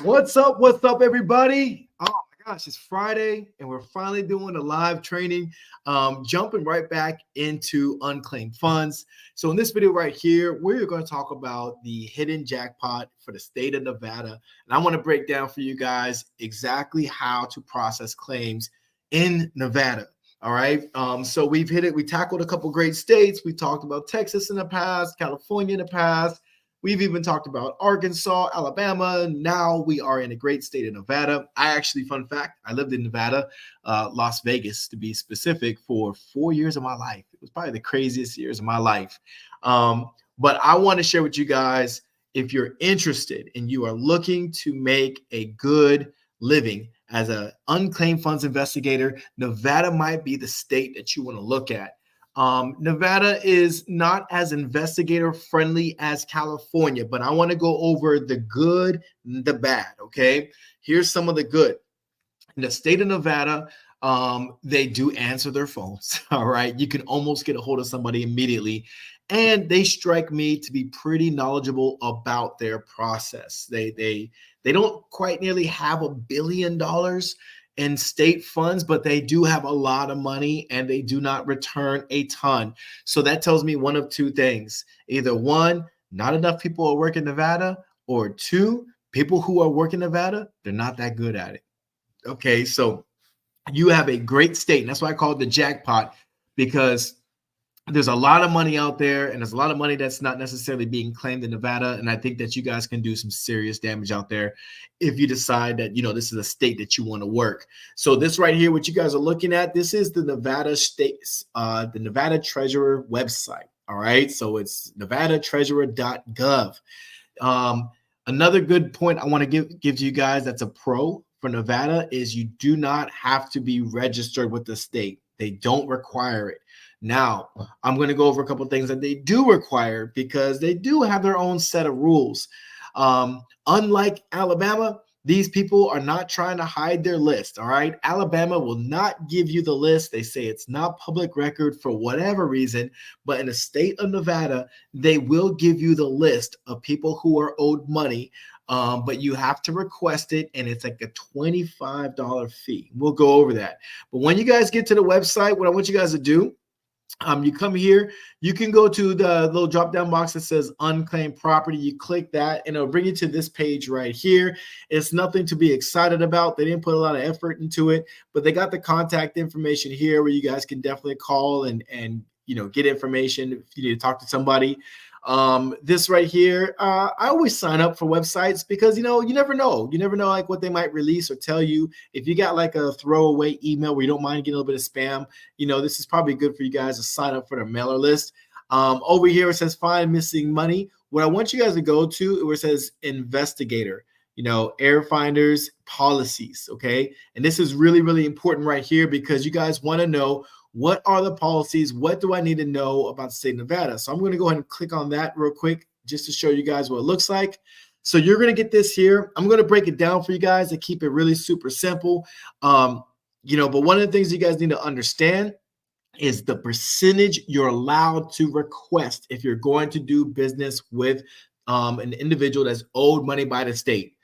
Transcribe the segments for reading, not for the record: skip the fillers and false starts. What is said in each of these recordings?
What's up? What's up, everybody? Oh my gosh, it's Friday, and we're finally doing a live training, jumping right back into unclaimed funds. So in this video right here, we're going to talk about the hidden jackpot for the state of Nevada. And I want to break down for you guys exactly how to process claims in Nevada. All right. So we've hit it. We tackled a couple great states. We talked about Texas in the past, California in the past. We've even talked about Arkansas, Alabama. Now we are in a great state of Nevada. Fun fact, I lived in Nevada, Las Vegas to be specific, for 4 years of my life. It was probably the craziest years of my life. But I want to share with you guys, if you're interested and you are looking to make a good living as an unclaimed funds investigator, Nevada might be the state that you want to look at. Nevada is not as investigator friendly as California, but I want to go over the good, the bad. Okay, here's some of the good. In the state of Nevada, they do answer their phones. All right, you can almost get a hold of somebody immediately, and they strike me to be pretty knowledgeable about their process. They don't quite nearly have $1 billion in state funds, but they do have a lot of money and they do not return a ton. So that tells me one of two things. Either one, not enough people are working Nevada, or two, people who are working Nevada, they're not that good at it. Okay, so you have a great state, and that's why I call it the jackpot, because there's a lot of money out there, and there's a lot of money that's not necessarily being claimed in Nevada. And I think that you guys can do some serious damage out there if you decide that, this is a state that you want to work. So this right here, what you guys are looking at, this is the Nevada the Nevada Treasurer website. All right. So it's nevadatreasurer.gov. Another good point I want to give to you guys that's a pro for Nevada is you do not have to be registered with the state. They don't require it. Now, I'm going to go over a couple of things that they do require, because they do have their own set of rules. Unlike Alabama, these people are not trying to hide their list. All right. Alabama will not give you the list. They say it's not public record for whatever reason. But in the state of Nevada, they will give you the list of people who are owed money. But you have to request it, and it's like a $25 fee. We'll go over that. But when you guys get to the website, what I want you guys to do, you come here, you can go to the little drop down box that says unclaimed property. You click that and it'll bring you to this page right here. It's nothing to be excited about. They didn't put a lot of effort into it, but they got the contact information here where you guys can definitely call and get information if you need to talk to somebody. This right here, I always sign up for websites because, you never know. You never know like what they might release or tell you. If you got like a throwaway email where you don't mind getting a little bit of spam, this is probably good for you guys to sign up for the mailer list. Over here, it says find missing money. What I want you guys to go to, where it says investigator, air finders policies. Okay. And this is really, really important right here, because you guys want to know, what are the policies? What do I need to know about the state of Nevada? So I'm going to go ahead and click on that real quick just to show you guys what it looks like. So you're going to get this here. I'm going to break it down for you guys to keep it really super simple. But one of the things you guys need to understand is the percentage you're allowed to request if you're going to do business with an individual that's owed money by the state.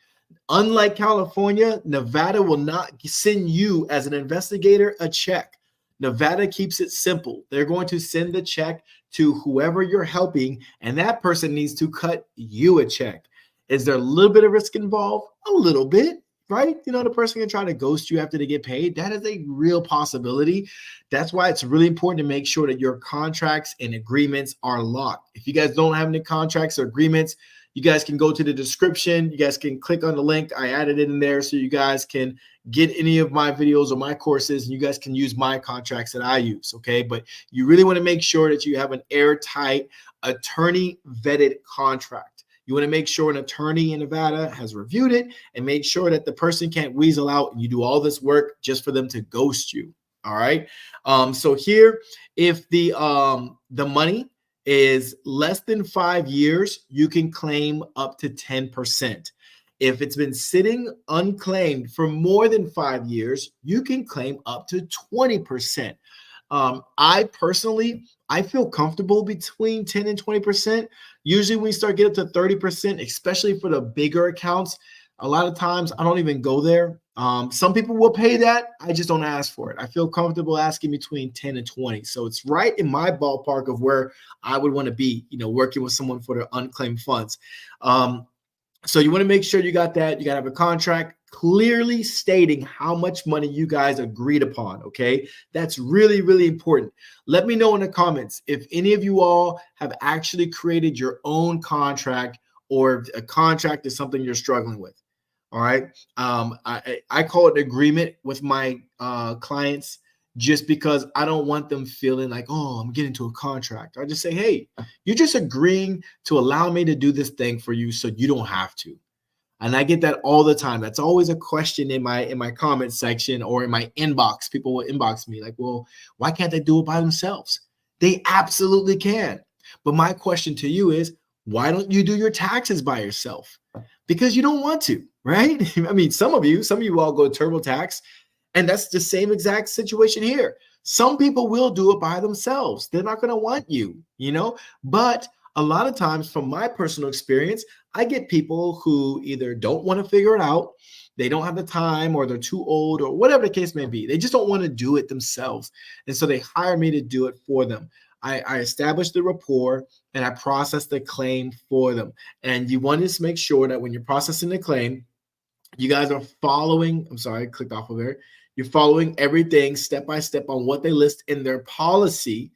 Unlike California, Nevada will not send you as an investigator a check. Nevada keeps it simple. They're going to send the check to whoever you're helping, and that person needs to cut you a check. Is there a little bit of risk involved? A little bit, right? The person can try to ghost you after they get paid. That is a real possibility. That's why it's really important to make sure that your contracts and agreements are locked. If you guys don't have any contracts or agreements, you guys can go to the description. You guys can click on the link. I added it in there so you guys can get any of my videos or my courses, and you guys can use my contracts that I use, okay? But you really want to make sure that you have an airtight, attorney-vetted contract. You want to make sure an attorney in Nevada has reviewed it and make sure that the person can't weasel out and you do all this work just for them to ghost you, all right? So here, if the money is less than 5 years, you can claim up to 10%. If it's been sitting unclaimed for more than 5 years, you can claim up to 20%. I personally feel comfortable between 10 and 20%. Usually when we start getting up to 30%, especially for the bigger accounts, A lot of times I don't even go there. Some people will pay that. I just don't ask for it. I feel comfortable asking between 10 and 20. So it's right in my ballpark of where I would want to be, working with someone for their unclaimed funds. So you want to make sure you got that. You got to have a contract clearly stating how much money you guys agreed upon. Okay. That's really, really important. Let me know in the comments if any of you all have actually created your own contract, or a contract is something you're struggling with. All right. I call it agreement with my clients, just because I don't want them feeling like, oh, I'm getting into a contract. I just say, hey, you're just agreeing to allow me to do this thing for you so you don't have to. And I get that all the time. That's always a question in my comment section or in my inbox. People will inbox me like, well, why can't they do it by themselves? They absolutely can. But my question to you is, why don't you do your taxes by yourself? Because you don't want to, right? I mean, some of you all go TurboTax, and that's the same exact situation here. Some people will do it by themselves. They're not going to want you, but a lot of times from my personal experience, I get people who either don't want to figure it out, they don't have the time, or they're too old, or whatever the case may be. They just don't want to do it themselves. And so they hire me to do it for them. I establish the rapport and I process the claim for them. And you want to make sure that when you're processing the claim, you guys are following, I'm sorry, I clicked off of there. You're following everything step by step on what they list in their policy.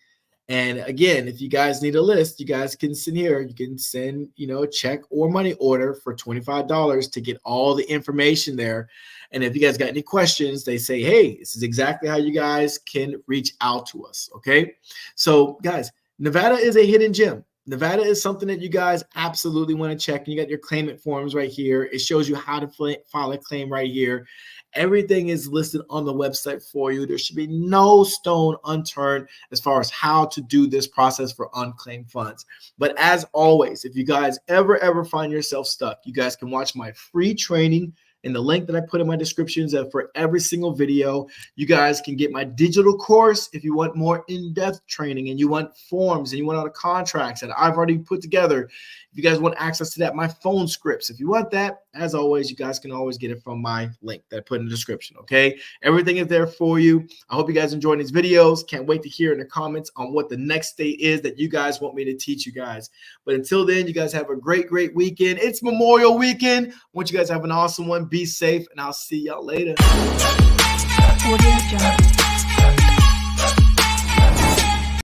And again, if you guys need a list, you guys can send here. You can send, a check or money order for $25 to get all the information there. And if you guys got any questions, they say, hey, this is exactly how you guys can reach out to us. Okay. So guys, Nevada is a hidden gem. Nevada is something that you guys absolutely want to check. And you got your claimant forms right here. It shows you how to file a claim right here. Everything is listed on the website for you. There should be no stone unturned as far as how to do this process for unclaimed funds. But as always, if you guys ever find yourself stuck, you guys can watch my free training in the link that I put in my descriptions for every single video. You guys can get my digital course if you want more in-depth training and you want forms and you want all the contracts that I've already put together. If you guys want access to that, my phone scripts, if you want that, as always, you guys can always get it from my link that I put in the description, okay? Everything is there for you. I hope you guys enjoyed these videos. Can't wait to hear in the comments on what the next state is that you guys want me to teach you guys. But until then, you guys have a great weekend. It's Memorial Weekend. I want you guys to have an awesome one. Be safe, and I'll see y'all later.